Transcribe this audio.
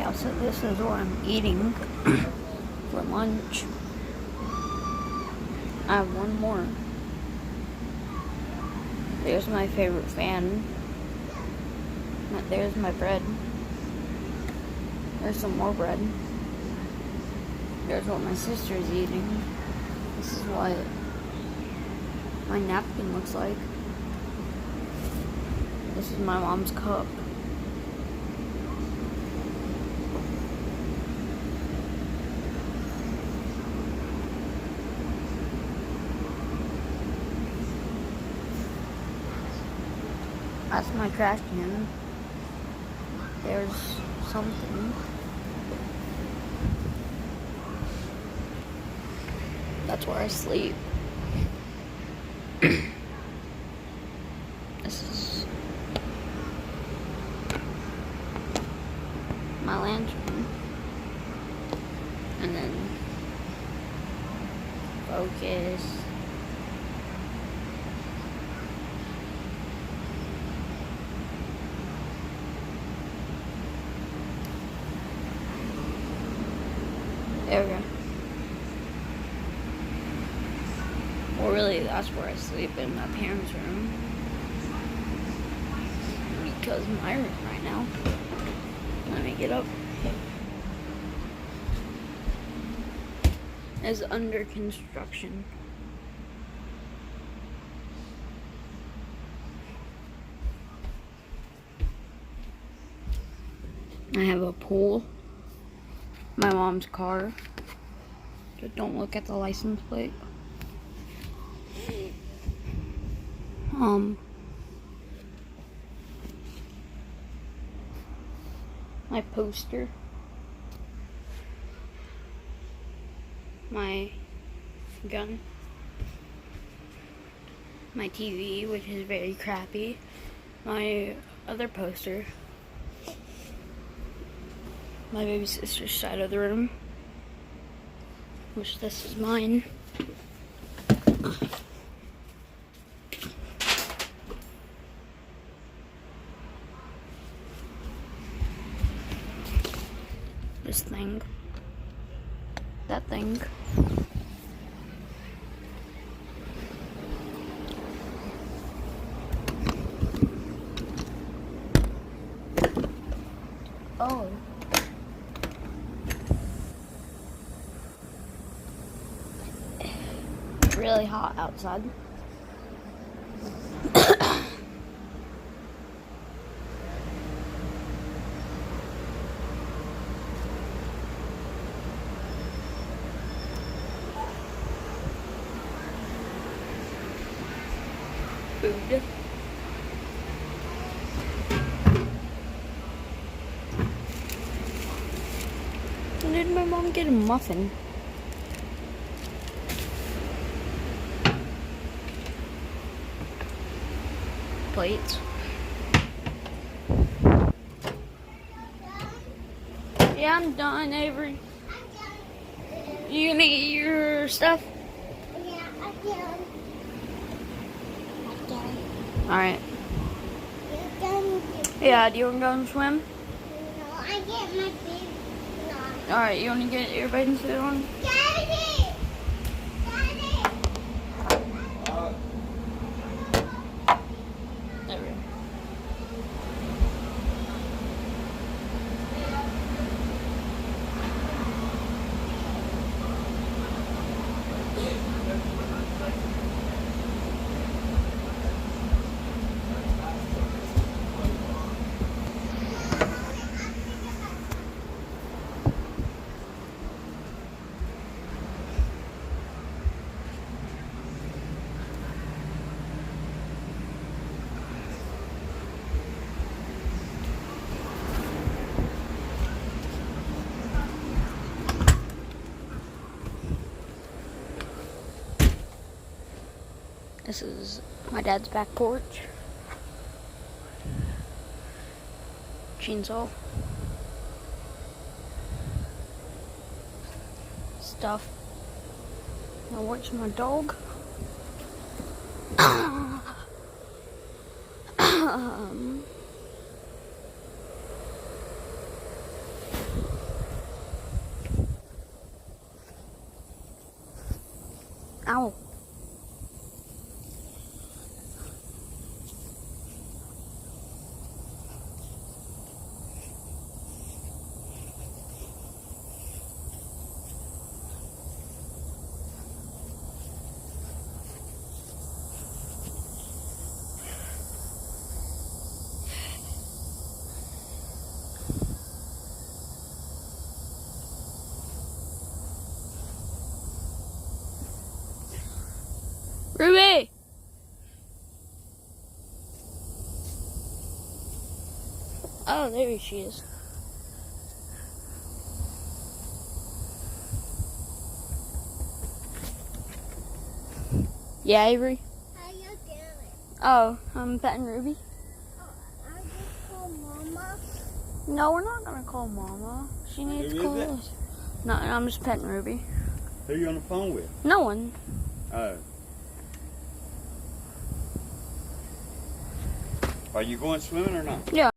Yeah, so this is what I'm eating for lunch. I have one more. There's my favorite fan. There's my bread. There's some more bread. There's what my sister's eating. This is what my napkin looks like. This is my mom's cup. That's my trash can. There's something. That's where I sleep. This is my lantern. And then focus. There we go. Well, really, that's where I sleep, in my parents' room. Because my room right now. Let me get up. Is under construction. I have a pool. My mom's car. Just don't look at the license plate. My poster. My gun. My TV, which is very crappy. My other poster. My baby sister's side of the room, which this is mine. This thing. That thing. Oh. Really hot outside. Food. When did my mom get a muffin? Plates. Yeah, I'm done, Avery. You gonna get your stuff? Yeah, I can. Alright. You can. Yeah, do you wanna go and swim? No, I get my big on. Alright, you wanna get your bathing suit on? Daddy! Daddy! There we go. This is my dad's back porch. Chainsaw. Stuff. Now where's my dog? Ow. Ruby! Oh, there she is. Yeah, Avery? How you doing? Oh, I'm petting Ruby. Oh, I just called Mama. No, we're not gonna call Mama. She needs to call us. No, I'm just petting Ruby. Who are you on the phone with? No one. Oh. Are you going swimming or not? Yeah.